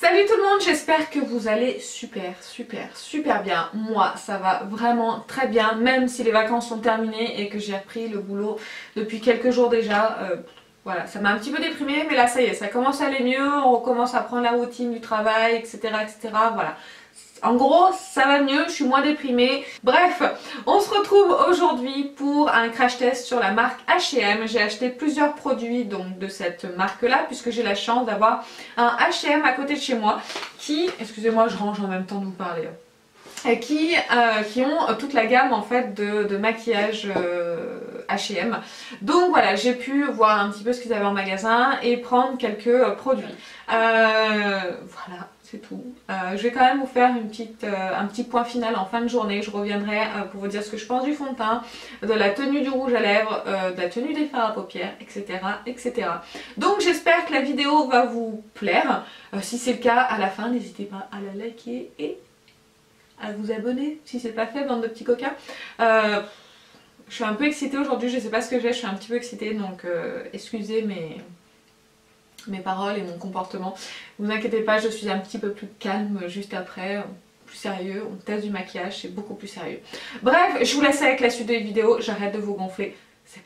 Salut tout le monde, j'espère que vous allez super bien. Moi ça va vraiment très bien, même si les vacances sont terminées et que j'ai repris le boulot depuis quelques jours déjà. Voilà, ça m'a un petit peu déprimée, mais là ça y est, ça commence à aller mieux, on recommence à prendre la routine du travail, etc. Voilà. En gros, ça va mieux, je suis moins déprimée. Bref, on se retrouve aujourd'hui pour un crash test sur la marque H&M. J'ai acheté plusieurs produits donc de cette marque-là, puisque j'ai la chance d'avoir un H&M à côté de chez moi qui, excusez-moi, je range en même temps de vous parler, qui ont toute la gamme en fait de maquillage H&M. Donc voilà, j'ai pu voir un petit peu ce qu'ils avaient en magasin et prendre quelques produits. Voilà. C'est tout. Je vais quand même vous faire un petit point final en fin de journée. Je reviendrai pour vous dire ce que je pense du fond de teint, de la tenue du rouge à lèvres, de la tenue des fards à paupières, etc. Donc j'espère que la vidéo va vous plaire. Si c'est le cas, à la fin, n'hésitez pas à la liker et à vous abonner si c'est pas fait, bande de petits coquins. Je suis un peu excitée aujourd'hui, je sais pas ce que j'ai, je suis un petit peu excitée, donc excusez mes paroles et mon comportement. Ne vous inquiétez pas, je suis un petit peu plus calme juste après, plus sérieux, on teste du maquillage, c'est beaucoup plus sérieux. Bref, je vous laisse avec la suite des vidéos, j'arrête de vous gonfler.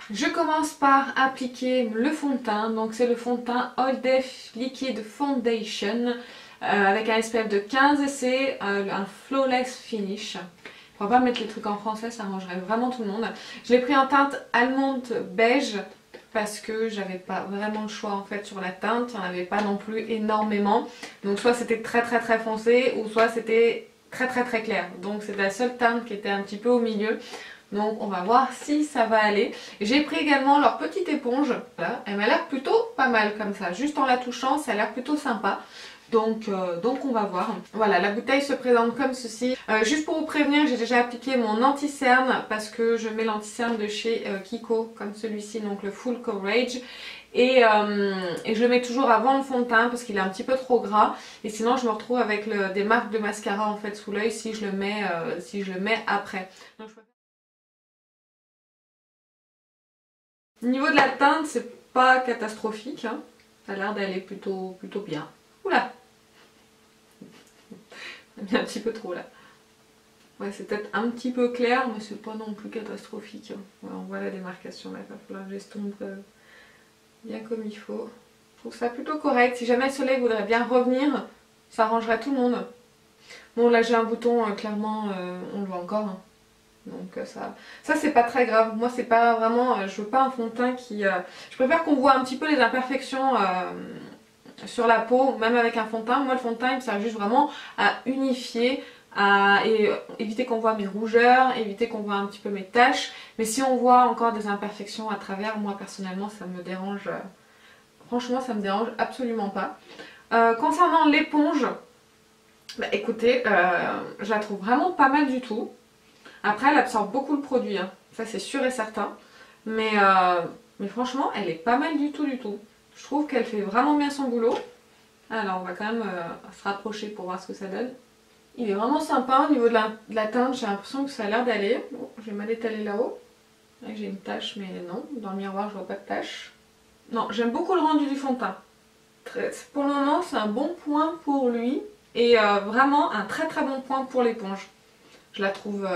Je commence par appliquer le fond de teint, donc c'est le fond de teint All Day Liquid Foundation avec un SPF de 15 et c'est un Flawless Finish. On va pas mettre les trucs en français, ça arrangerait vraiment tout le monde. Je l'ai pris en teinte allemande beige parce que j'avais pas vraiment le choix en fait sur la teinte, il n'y en avait pas non plus énormément. Donc soit c'était très foncé ou soit c'était très clair. Donc c'est la seule teinte qui était un petit peu au milieu. Donc on va voir si ça va aller. J'ai pris également leur petite éponge. Voilà, elle m'a l'air plutôt pas mal comme ça. Juste en la touchant, ça a l'air plutôt sympa. Donc on va voir. Voilà, la bouteille se présente comme ceci. Juste pour vous prévenir, j'ai déjà appliqué mon anti-cerne parce que je mets l'anti-cerne de chez Kiko, comme celui-ci, donc le Full Coverage. Et je le mets toujours avant le fond de teint parce qu'il est un petit peu trop gras. Et sinon, je me retrouve avec des marques de mascara en fait sous l'œil si je le mets après. Donc, au niveau de la teinte, c'est pas catastrophique, hein. Ça a l'air d'aller plutôt bien. Oula! Il y a un petit peu trop là. Ouais, c'est peut-être un petit peu clair, mais c'est pas non plus catastrophique, hein. Ouais, on voit la démarcation là, il va falloir que j'estompe bien comme il faut. Je trouve ça plutôt correct. Si jamais le soleil voudrait bien revenir, ça arrangerait tout le monde. Bon, là j'ai un bouton, clairement, on le voit encore, hein. Donc ça c'est pas très grave. Moi c'est pas vraiment, je veux pas un fond de teint qui... je préfère qu'on voit un petit peu les imperfections sur la peau, même avec un fond de teint. Moi le fond de teint il me sert juste vraiment à unifier, et éviter qu'on voit mes rougeurs, éviter qu'on voit un petit peu mes taches. Mais si on voit encore des imperfections à travers, moi personnellement ça me dérange, franchement ça me dérange absolument pas. Concernant l'éponge, bah, écoutez, je la trouve vraiment pas mal du tout. Après elle absorbe beaucoup le produit, hein. Ça c'est sûr et certain. Mais franchement elle est pas mal du tout. Je trouve qu'elle fait vraiment bien son boulot. Alors on va quand même se rapprocher pour voir ce que ça donne. Il est vraiment sympa au niveau de la teinte, j'ai l'impression que ça a l'air d'aller. Bon, je vais mal étaler là-haut. Là j'ai une tache mais non, dans le miroir je vois pas de tache. Non, j'aime beaucoup le rendu du fond de teint. Pour le moment c'est un bon point pour lui et vraiment un très bon point pour l'éponge. Je la trouve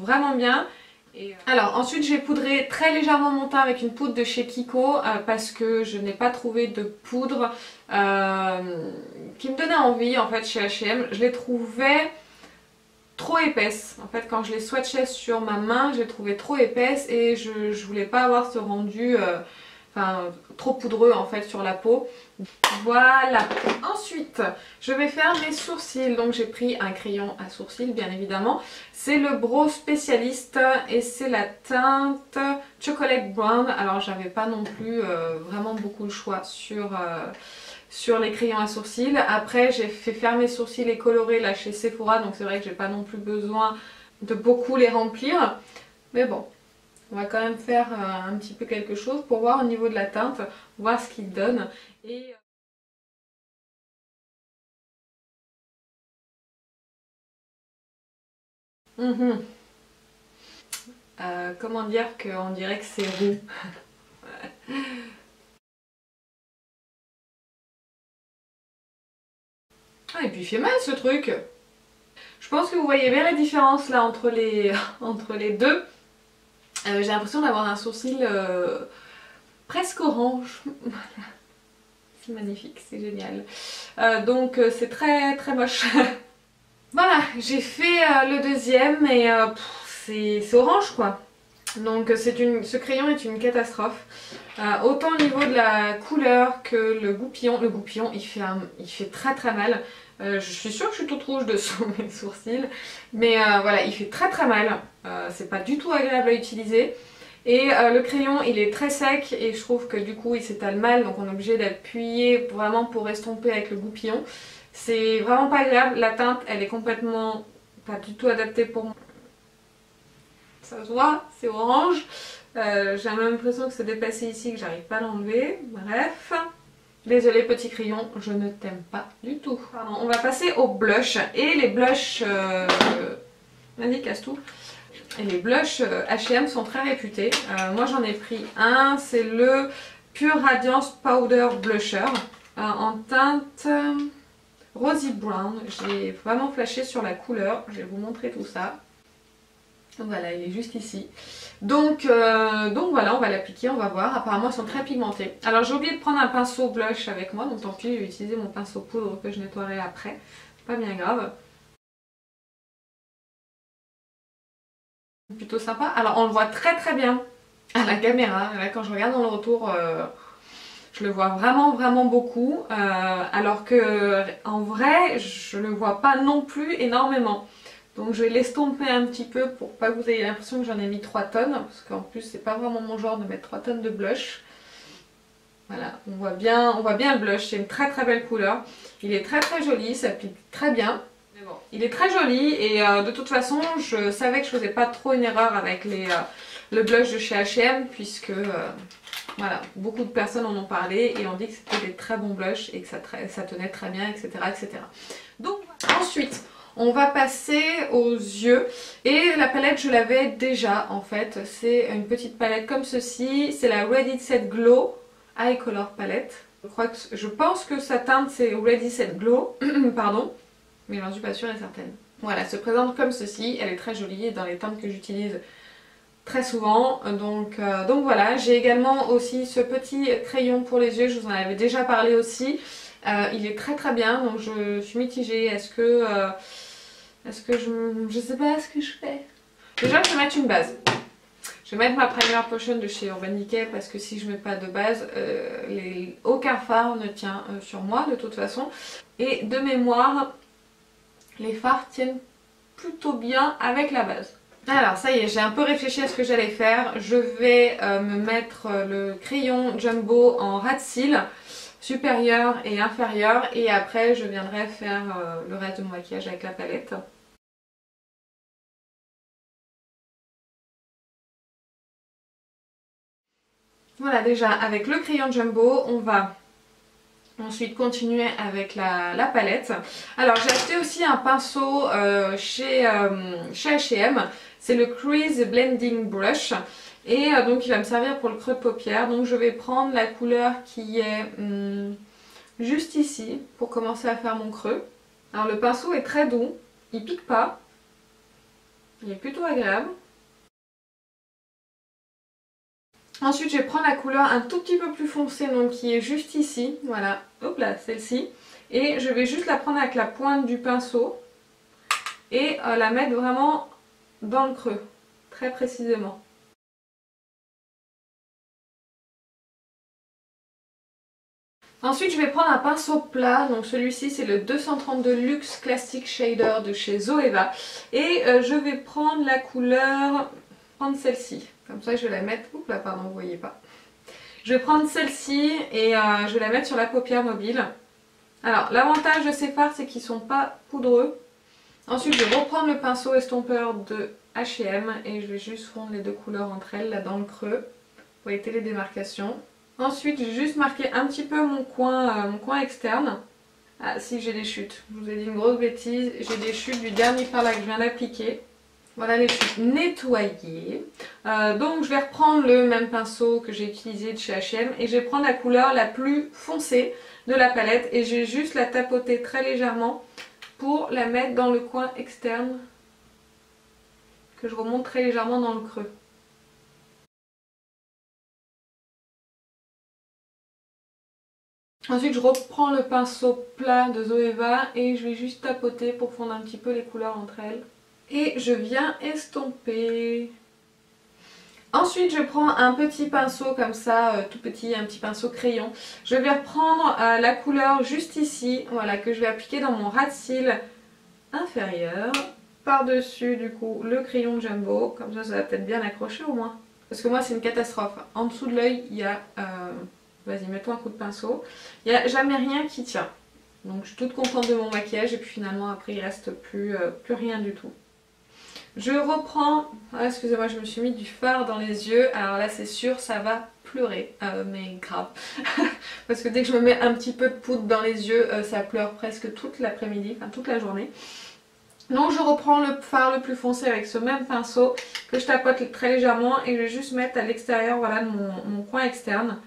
vraiment bien. Alors ensuite j'ai poudré très légèrement mon teint avec une poudre de chez Kiko parce que je n'ai pas trouvé de poudre qui me donnait envie en fait chez H&M. Je l'ai trouvée trop épaisse. En fait quand je l'ai swatchée sur ma main, je l'ai trouvée trop épaisse et je voulais pas avoir ce rendu trop poudreux en fait sur la peau. Voilà. Ensuite, je vais faire mes sourcils. Donc j'ai pris un crayon à sourcils bien évidemment. C'est le Brow Specialist et c'est la teinte Chocolate Brown. Alors j'avais pas non plus vraiment beaucoup de choix sur les crayons à sourcils. Après j'ai fait faire mes sourcils et colorés là chez Sephora. Donc c'est vrai que j'ai pas non plus besoin de beaucoup les remplir. Mais bon. On va quand même faire un petit peu quelque chose pour voir au niveau de la teinte, voir ce qu'il donne. Et comment dire qu'on dirait que c'est roux. Ah, et puis il fait mal ce truc. Je pense que vous voyez bien la différence là entre les, entre les deux. J'ai l'impression d'avoir un sourcil presque orange. Voilà. C'est magnifique, c'est génial. Donc c'est très très moche. Voilà, j'ai fait le deuxième et c'est orange quoi. Donc ce crayon est une catastrophe. Autant au niveau de la couleur que le goupillon. Le goupillon il fait très très mal. Je suis sûre que je suis toute rouge dessous mes sourcils. Mais voilà, il fait très très mal. C'est pas du tout agréable à utiliser. Et le crayon il est très sec et je trouve que du coup il s'étale mal. Donc on est obligé d'appuyer vraiment pour estomper avec le goupillon. C'est vraiment pas agréable. La teinte elle est complètement pas du tout adaptée pour moi. Ça se voit, c'est orange. J'ai même l'impression que c'est déplacé ici, que j'arrive pas à l'enlever. Bref. Désolée petit crayon, je ne t'aime pas du tout. Pardon, on va passer au blush. Et les blushs... Vas-y, casse tout. Et les blushs H&M sont très réputés. Moi j'en ai pris un, c'est le Pure Radiance Powder Blusher. En teinte Rosy Brown. J'ai vraiment flashé sur la couleur. Je vais vous montrer tout ça. Voilà, il est juste ici. Donc voilà, on va l'appliquer, on va voir. Apparemment, ils sont très pigmentés. Alors, j'ai oublié de prendre un pinceau blush avec moi, donc tant pis, je vais utiliser mon pinceau poudre que je nettoierai après. Pas bien grave. Plutôt sympa. Alors, on le voit très très bien à la caméra. Là, quand je regarde dans le retour, je le vois vraiment vraiment beaucoup. Alors que en vrai, je le vois pas non plus énormément. Donc je vais l'estomper un petit peu pour pas que vous ayez l'impression que j'en ai mis 3 tonnes. Parce qu'en plus c'est pas vraiment mon genre de mettre 3 tonnes de blush. Voilà, on voit bien le blush, c'est une très très belle couleur. Il est très très joli, ça pique très bien. Mais bon, il est très joli et de toute façon je savais que je faisais pas trop une erreur avec le blush de chez H&M. Puisque voilà, beaucoup de personnes en ont parlé et ont dit que c'était des très bons blushs et que ça tenait très bien, etc. etc. Donc ensuite... on va passer aux yeux et la palette je l'avais déjà en fait, c'est une petite palette comme ceci, c'est la Ready Set Glow Eye Color Palette. Je pense que sa teinte c'est Ready Set Glow, pardon, mais j'en suis pas sûre et certaine. Voilà, elle se présente comme ceci, elle est très jolie dans les teintes que j'utilise très souvent, donc voilà. J'ai également aussi ce petit crayon pour les yeux, je vous en avais déjà parlé aussi. Il est très très bien, donc je suis mitigée. Est-ce que je sais pas ce que je fais. Déjà je vais mettre une base. Je vais mettre ma Primer Potion de chez Urban Decay parce que si je mets pas de base, aucun fard ne tient sur moi de toute façon. Et de mémoire, les fards tiennent plutôt bien avec la base. Alors ça y est, j'ai un peu réfléchi à ce que j'allais faire. Je vais me mettre le crayon Jumbo en ras de cils supérieur et inférieur et après je viendrai faire le reste de mon maquillage avec la palette. Voilà, déjà avec le crayon Jumbo, on va ensuite continuer avec la palette. Alors j'ai acheté aussi un pinceau chez H&M, c'est le Crease Blending Brush. Et donc il va me servir pour le creux de paupière. Donc je vais prendre la couleur qui est juste ici pour commencer à faire mon creux. Alors le pinceau est très doux, il pique pas, il est plutôt agréable. Ensuite je vais prendre la couleur un tout petit peu plus foncée, donc qui est juste ici, voilà, hop là, celle-ci. Et je vais juste la prendre avec la pointe du pinceau et la mettre vraiment dans le creux, très précisément. Ensuite je vais prendre un pinceau plat, donc celui-ci c'est le 232 Luxe Classic Shader de chez Zoeva. Et je vais prendre la couleur, celle-ci, comme ça je vais la mettre, oups là pardon vous voyez pas. Je vais prendre celle-ci et je vais la mettre sur la paupière mobile. Alors l'avantage de ces fards c'est qu'ils sont pas poudreux. Ensuite je vais reprendre le pinceau estompeur de H&M et je vais juste fondre les deux couleurs entre elles là dans le creux pour éviter les démarcations. Ensuite, j'ai juste marqué un petit peu mon coin externe. Ah si, j'ai des chutes. Je vous ai dit une grosse bêtise. J'ai des chutes du dernier fard là que je viens d'appliquer. Voilà les tubes nettoyés. Donc je vais reprendre le même pinceau que j'ai utilisé de chez H&M et je vais prendre la couleur la plus foncée de la palette et je vais juste la tapoter très légèrement pour la mettre dans le coin externe que je remonte très légèrement dans le creux. Ensuite je reprends le pinceau plat de Zoeva et je vais juste tapoter pour fondre un petit peu les couleurs entre elles. Et je viens estomper. Ensuite je prends un petit pinceau comme ça, tout petit, un petit pinceau crayon. Je vais reprendre la couleur juste ici, voilà, que je vais appliquer dans mon ras de cils inférieur. Par-dessus du coup le crayon Jumbo, comme ça va peut-être bien accrocher au moins. Parce que moi c'est une catastrophe. En dessous de l'œil il y a... Vas-y, mets-toi un coup de pinceau. Il n'y a jamais rien qui tient. Donc je suis toute contente de mon maquillage et puis finalement après il reste plus rien du tout. Je reprends... Ah, excusez-moi, je me suis mis du fard dans les yeux. Alors là c'est sûr ça va pleurer, mais grave. Parce que dès que je me mets un petit peu de poudre dans les yeux, ça pleure presque toute l'après-midi, enfin toute la journée. Donc je reprends le fard le plus foncé avec ce même pinceau que je tapote très légèrement et je vais juste mettre à l'extérieur, voilà, de mon coin externe.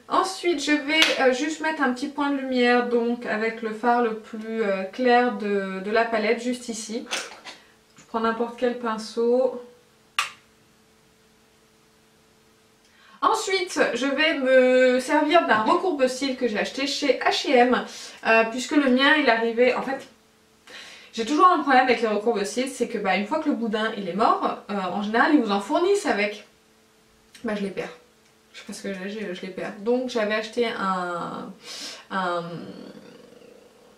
Ensuite je vais juste mettre un petit point de lumière donc avec le fard le plus clair de la palette juste ici. Je prends n'importe quel pinceau. Ensuite je vais me servir d'un recourbe-cils que j'ai acheté chez H&M puisque le mien il arrivait en fait... J'ai toujours un problème avec les recourbe-cils, c'est que une fois que le boudin il est mort, en général ils vous en fournissent avec. Je les perds. Je sais pas ce que j'ai, je les perds. Donc j'avais acheté un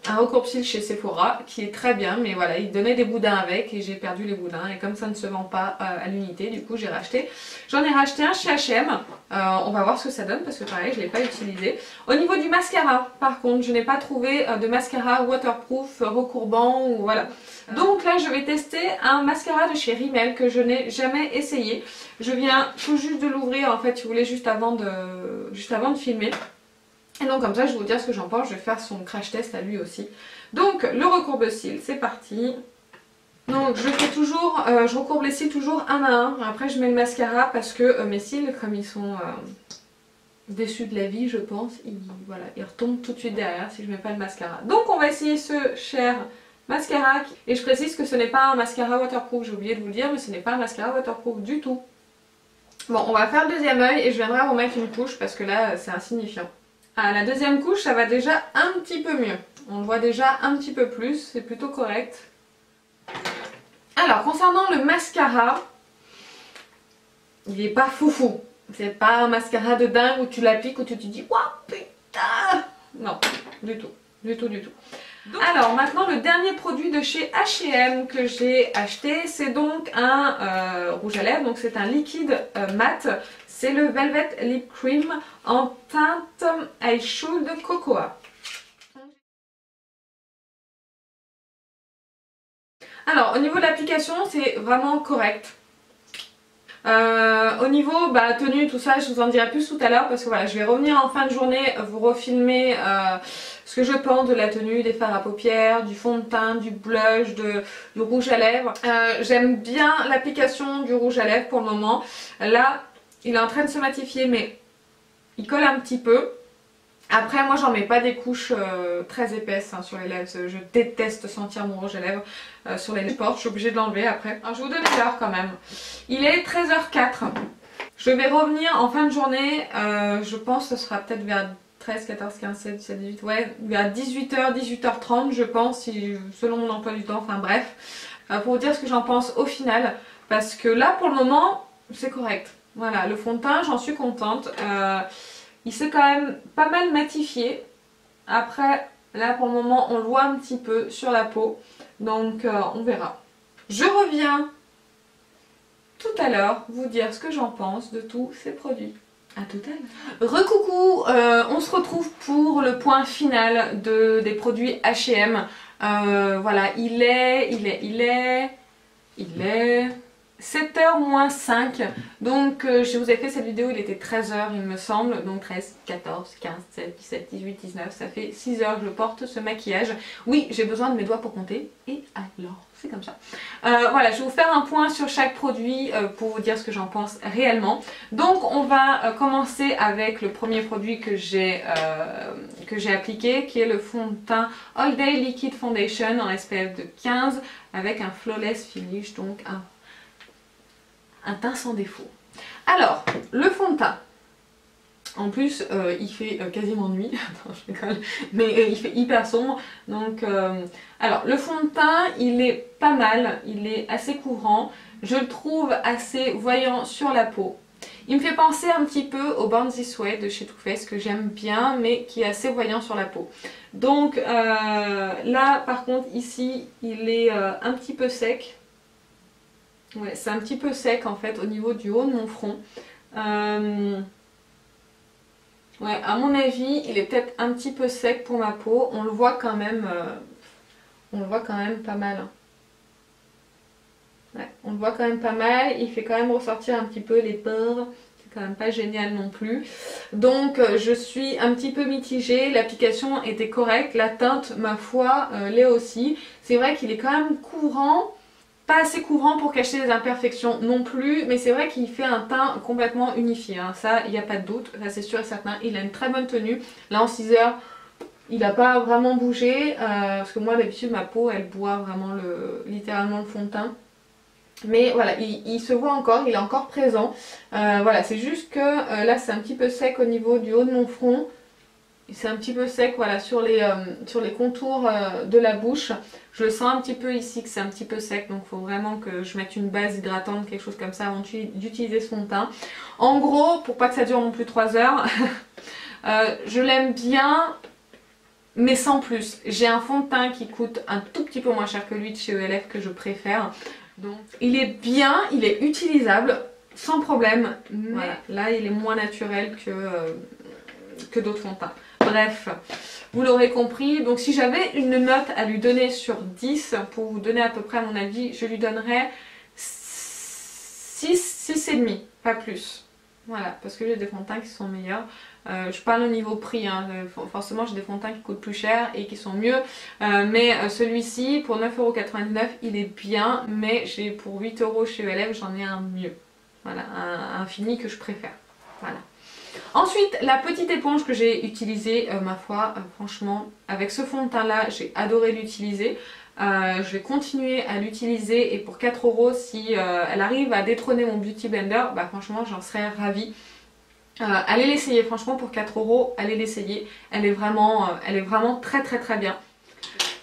recourbe-cils chez Sephora qui est très bien, mais voilà, il donnait des boudins avec et j'ai perdu les boudins et comme ça ne se vend pas à l'unité, du coup j'ai racheté. J'en ai racheté un chez H&M, on va voir ce que ça donne parce que pareil je ne l'ai pas utilisé. Au niveau du mascara, par contre, je n'ai pas trouvé de mascara waterproof, recourbant ou voilà. Donc là je vais tester un mascara de chez Rimmel que je n'ai jamais essayé. Je viens tout juste de l'ouvrir, en fait il voulait juste avant de filmer. Et donc comme ça je vais vous dire ce que j'en pense, je vais faire son crash test à lui aussi. Donc le recourbe-cils, c'est parti. Donc je fais toujours, je recourbe les cils toujours un à un. Après je mets le mascara parce que mes cils, comme ils sont déçus de la vie je pense, ils retombent tout de suite derrière si je mets pas le mascara. Donc on va essayer ce cher mascara. Et je précise que ce n'est pas un mascara waterproof, j'ai oublié de vous le dire, mais ce n'est pas un mascara waterproof du tout. Bon, on va faire le deuxième œil et je viendrai remettre une couche parce que là c'est insignifiant. Ah, la deuxième couche ça va déjà un petit peu mieux. On le voit déjà un petit peu plus, c'est plutôt correct. Alors concernant le mascara, il est pas foufou. C'est pas un mascara de dingue où tu l'appliques où tu te dis waouh putain. Non, du tout, du tout, du tout. Alors maintenant le dernier produit de chez H&M que j'ai acheté, c'est donc un rouge à lèvres, donc c'est un liquide mat. C'est le Velvet Lip Cream en teinte Eye Chaud de Cocoa. Alors au niveau de l'application c'est vraiment correct. Au niveau tenue, tout ça, je vous en dirai plus tout à l'heure parce que voilà, je vais revenir en fin de journée vous refilmer ce que je pense de la tenue, des fards à paupières, du fond de teint, du blush, du rouge à lèvres. J'aime bien l'application du rouge à lèvres pour le moment. Là, il est en train de se matifier mais il colle un petit peu. Après moi j'en mets pas des couches très épaisses sur les lèvres, je déteste sentir mon rouge à lèvres sur les lèvres, je suis obligée de l'enlever après. Alors je vous donne l'heure quand même, il est 13h04, je vais revenir en fin de journée, je pense que ce sera peut-être vers 13, 14, 15, 16, 17, 18, ouais, vers 18h, 18h30 je pense, selon mon emploi du temps, enfin bref, pour vous dire ce que j'en pense au final, parce que là pour le moment c'est correct, voilà, le fond de teint j'en suis contente. Il s'est quand même pas mal matifié. Après, là pour le moment, on le voit un petit peu sur la peau. Donc on verra. Je reviens tout à l'heure vous dire ce que j'en pense de tous ces produits. A tout à l'heure. Recoucou, on se retrouve pour le point final des produits H&M. Voilà, il est 7h moins 5, donc je vous ai fait cette vidéo, il était 13h il me semble, donc 13, 14, 15, 16, 17, 18, 19, ça fait 6 heures que je porte ce maquillage. Oui, j'ai besoin de mes doigts pour compter, et alors, c'est comme ça. Voilà, je vais vous faire un point sur chaque produit pour vous dire ce que j'en pense réellement. Donc on va commencer avec le premier produit que j'ai appliqué, qui est le fond de teint All Day Liquid Foundation en SPF de 15, avec un Flawless Finish, donc un teint sans défaut. Alors, le fond de teint. En plus, il fait quasiment nuit, non, je rigole, mais il fait hyper sombre. Donc, alors, le fond de teint, il est pas mal, il est assez couvrant. Je le trouve assez voyant sur la peau. Il me fait penser un petit peu au Born This Way de chez Too Faced, que j'aime bien, mais qui est assez voyant sur la peau. Donc, là, par contre, ici, il est un petit peu sec. Ouais, c'est un petit peu sec en fait au niveau du haut de mon front. Ouais, à mon avis, il est peut-être un petit peu sec pour ma peau. On le voit quand même pas mal. Ouais, on le voit quand même pas mal. Il fait quand même ressortir un petit peu les pores. C'est quand même pas génial non plus. Donc je suis un petit peu mitigée. L'application était correcte. La teinte, ma foi, l'est aussi. C'est vrai qu'il est quand même couvrant. Pas assez couvrant pour cacher les imperfections non plus, mais c'est vrai qu'il fait un teint complètement unifié, hein. Ça il n'y a pas de doute, ça c'est sûr et certain. Il a une très bonne tenue, là en 6 heures il n'a pas vraiment bougé, parce que moi d'habitude ma peau elle boit vraiment littéralement le fond de teint. Mais voilà, il se voit encore, il est encore présent. Voilà, c'est juste que là c'est un petit peu sec au niveau du haut de mon front. C'est un petit peu sec voilà, sur les contours de la bouche. Je le sens un petit peu ici que c'est un petit peu sec. Donc il faut vraiment que je mette une base hydratante, quelque chose comme ça avant d'utiliser ce fond de teint. En gros, pour pas que ça dure non plus 3 heures, je l'aime bien, mais sans plus. J'ai un fond de teint qui coûte un tout petit peu moins cher que lui de chez ELF que je préfère. Donc il est bien, il est utilisable sans problème. Mais voilà, là il est moins naturel que d'autres fonds de teint. Bref, vous l'aurez compris, donc si j'avais une note à lui donner sur 10, pour vous donner à peu près mon avis, je lui donnerais 6,5, pas plus. Voilà, parce que j'ai des fonds de teint qui sont meilleurs. Je parle au niveau prix, hein. Forcément j'ai des fonds de teint qui coûtent plus cher et qui sont mieux. Mais celui-ci, pour 9,99 €, il est bien, mais pour 8 € chez ELF, j'en ai un mieux. Voilà, un fini que je préfère. Voilà. Ensuite, la petite éponge que j'ai utilisée, ma foi, franchement, avec ce fond de teint là, j'ai adoré l'utiliser. Je vais continuer à l'utiliser et pour 4 € si elle arrive à détrôner mon Beauty Blender, bah franchement j'en serais ravie. Allez l'essayer, franchement pour 4 €, allez l'essayer. Elle est vraiment très très très bien.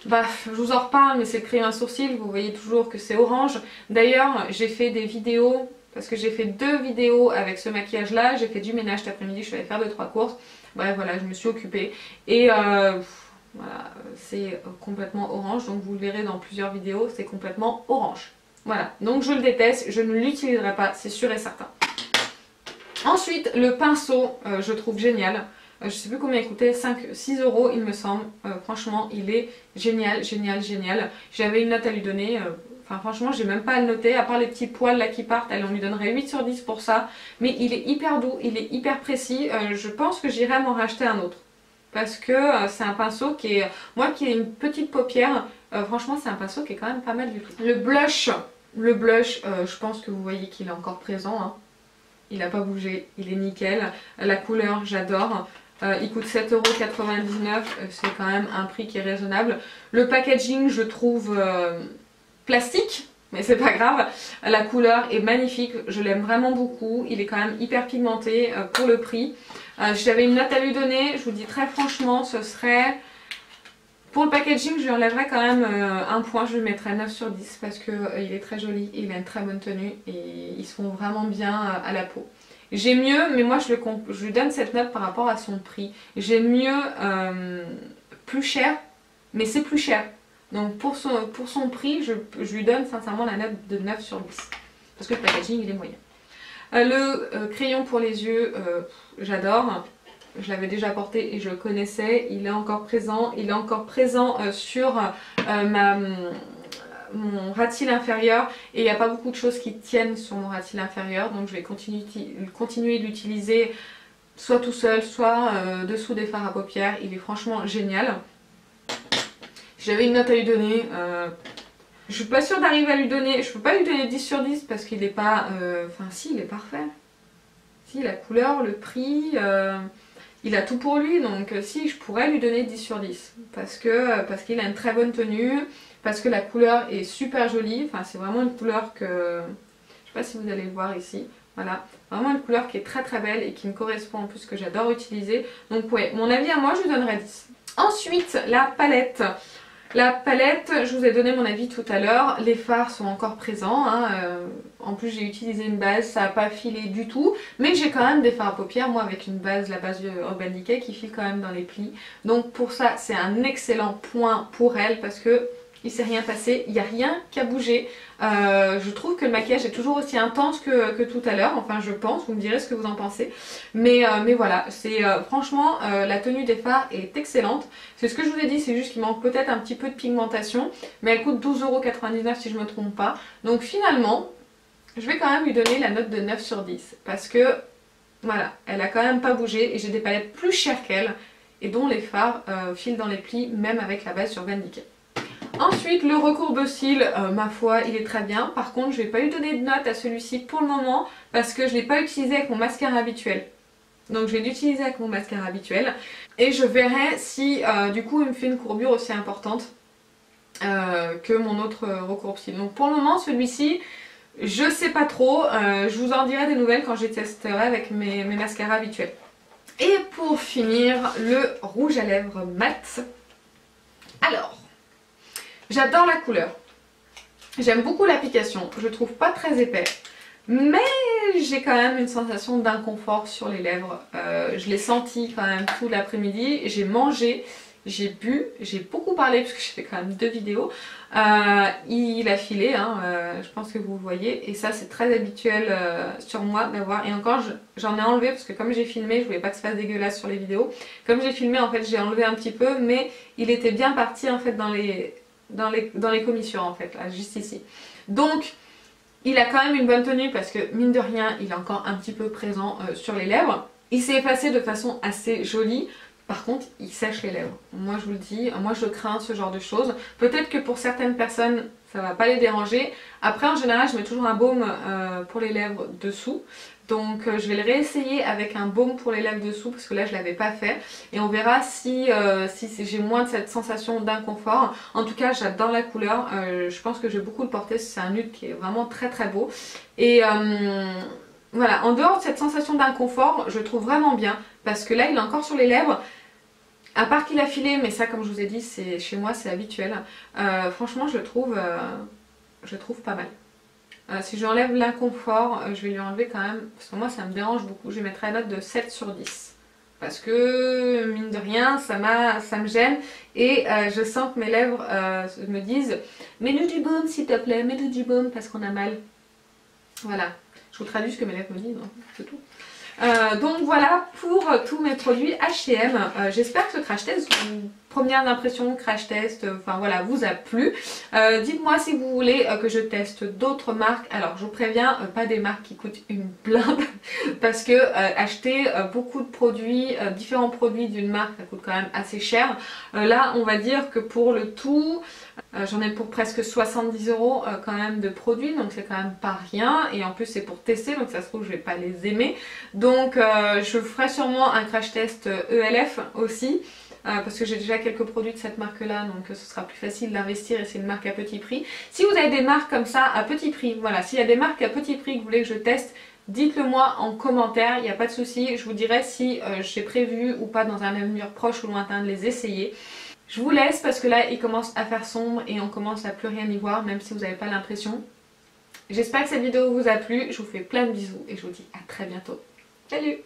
Bah, je vous en reparle, mais c'est le crayon à sourcils, vous voyez toujours que c'est orange. D'ailleurs, j'ai fait des vidéos... Parce que j'ai fait 2 vidéos avec ce maquillage là, j'ai fait du ménage cet après-midi, je suis allée faire 2-3 courses. Bref voilà, je me suis occupée. Et voilà, c'est complètement orange, donc vous le verrez dans plusieurs vidéos, c'est complètement orange. Voilà, donc je le déteste, je ne l'utiliserai pas, c'est sûr et certain. Ensuite, le pinceau, je trouve génial. Je sais plus combien il coûtait, 6 € il me semble. Franchement, il est génial, génial, génial. J'avais une note à lui donner... Enfin franchement j'ai même pas à le noter, à part les petits poils là qui partent, on lui donnerait 8 sur 10 pour ça. Mais il est hyper doux, il est hyper précis, je pense que j'irai m'en racheter un autre. Parce que c'est un pinceau qui est... Moi qui ai une petite paupière, franchement c'est un pinceau qui est quand même pas mal du tout. Le blush, je pense que vous voyez qu'il est encore présent, hein. Il n'a pas bougé, il est nickel. La couleur j'adore. Il coûte 7,99 €, c'est quand même un prix qui est raisonnable. Le packaging je trouve... plastique, mais c'est pas grave, la couleur est magnifique, je l'aime vraiment beaucoup, il est quand même hyper pigmenté pour le prix. Si j'avais une note à lui donner, je vous dis très franchement, ce serait... Pour le packaging, je lui enlèverais quand même un point, je lui mettrais 9 sur 10 parce que il est très joli, il a une très bonne tenue et ils se font vraiment bien à la peau. J'ai mieux, mais moi je lui donne cette note par rapport à son prix. J'ai mieux plus cher, mais c'est plus cher. Donc pour son prix, je lui donne sincèrement la note de 9 sur 10. Parce que le packaging il est moyen. Le crayon pour les yeux, j'adore. Je l'avais déjà porté et je le connaissais. Il est encore présent. Il est encore présent sur mon ras-de-cils inférieur et il n'y a pas beaucoup de choses qui tiennent sur mon ras-de-cils inférieur, donc je vais continuer d'utiliser soit tout seul, soit dessous des fards à paupières. Il est franchement génial. J'avais une note à lui donner, je suis pas sûre d'arriver à lui donner, je peux pas lui donner 10 sur 10 parce qu'il est pas, enfin si, il est parfait. Si, la couleur, le prix, il a tout pour lui, donc si, je pourrais lui donner 10 sur 10 parce qu'il a une très bonne tenue, parce que la couleur est super jolie, enfin c'est vraiment une couleur que, je sais pas si vous allez le voir ici, voilà, vraiment une couleur qui est très très belle et qui me correspond en plus, que j'adore utiliser, donc ouais, mon avis à moi, je lui donnerais 10. Ensuite, la palette. La palette, je vous ai donné mon avis tout à l'heure, les fards sont encore présents, hein, en plus j'ai utilisé une base, ça n'a pas filé du tout, mais j'ai quand même des fards à paupières, moi avec une base, la base de Urban Decay qui file quand même dans les plis, donc pour ça c'est un excellent point pour elle parce que il s'est rien passé, il n'y a rien qui a bougé. Je trouve que le maquillage est toujours aussi intense que tout à l'heure, enfin je pense, vous me direz ce que vous en pensez. Mais voilà, c'est franchement la tenue des fards est excellente. C'est ce que je vous ai dit, c'est juste qu'il manque peut-être un petit peu de pigmentation, mais elle coûte 12,99 € si je me trompe pas. Donc finalement, je vais quand même lui donner la note de 9 sur 10 parce que voilà, elle a quand même pas bougé et j'ai des palettes plus chères qu'elle et dont les fards filent dans les plis même avec la base sur Urban Decay. Ensuite, le recourbe-cils, ma foi, il est très bien. Par contre, je ne vais pas lui donner de note à celui-ci pour le moment parce que je ne l'ai pas utilisé avec mon mascara habituel. Donc je vais l'utiliser avec mon mascara habituel. Et je verrai si du coup il me fait une courbure aussi importante que mon autre recourbe-cils. Donc pour le moment, celui-ci, je sais pas trop. Je vous en dirai des nouvelles quand je testerai avec mes mascaras habituels. Et pour finir, le rouge à lèvres mat. Alors... j'adore la couleur, j'aime beaucoup l'application, je trouve pas très épais, mais j'ai quand même une sensation d'inconfort sur les lèvres. Je l'ai senti quand même tout l'après-midi, j'ai mangé, j'ai bu, j'ai beaucoup parlé parce que j'ai fait quand même 2 vidéos. Il a filé, hein, je pense que vous le voyez, et ça c'est très habituel sur moi d'avoir, et encore j'en ai enlevé parce que comme j'ai filmé, je voulais pas que ça fasse dégueulasse sur les vidéos. Comme j'ai filmé en fait j'ai enlevé un petit peu, mais il était bien parti en fait dans les commissures en fait, là, juste ici. Donc il a quand même une bonne tenue parce que mine de rien il est encore un petit peu présent sur les lèvres. Il s'est effacé de façon assez jolie. Par contre il sèche les lèvres, moi je vous le dis, moi je crains ce genre de choses. Peut-être que pour certaines personnes ça va pas les déranger. Après en général je mets toujours un baume pour les lèvres dessous. Donc je vais le réessayer avec un baume pour les lèvres dessous parce que là je l'avais pas fait. Et on verra si j'ai moins de cette sensation d'inconfort. En tout cas j'adore la couleur, je pense que je vais beaucoup le porter, c'est un nude qui est vraiment très très beau. Et voilà, en dehors de cette sensation d'inconfort, je le trouve vraiment bien. Parce que là il est encore sur les lèvres. À part qu'il a filé, mais ça comme je vous ai dit, c'est chez moi c'est habituel. Franchement je le trouve pas mal. Si j'enlève l'inconfort, je vais lui enlever quand même, parce que moi ça me dérange beaucoup, je mettrai la note de 7 sur 10. Parce que mine de rien, ça me gêne et je sens que mes lèvres me disent « mets-nous du baume s'il te plaît, mets-nous du baume parce qu'on a mal ». Voilà, je vous traduis ce que mes lèvres me disent, hein, c'est tout. Donc voilà pour tous mes produits H&M. J'espère que ce crash test, première impression, crash test, enfin voilà, vous a plu. Dites-moi si vous voulez que je teste d'autres marques. Alors je vous préviens, pas des marques qui coûtent une blinde parce que acheter beaucoup de produits, différents produits d'une marque, ça coûte quand même assez cher. Là on va dire que pour le tout, j'en ai pour presque 70 € quand même de produits, donc c'est quand même pas rien. Et en plus c'est pour tester, donc ça se trouve je vais pas les aimer. Donc je ferai sûrement un crash test ELF aussi. Parce que j'ai déjà quelques produits de cette marque là, donc ce sera plus facile d'investir et c'est une marque à petit prix. Si vous avez des marques comme ça à petit prix, voilà, s'il y a des marques à petit prix que vous voulez que je teste, dites-le moi en commentaire, il n'y a pas de souci. Je vous dirai si j'ai prévu ou pas dans un avenir proche ou lointain de les essayer. Je vous laisse parce que là il commence à faire sombre et on commence à plus rien y voir, même si vous n'avez pas l'impression. J'espère que cette vidéo vous a plu, je vous fais plein de bisous et je vous dis à très bientôt. Salut!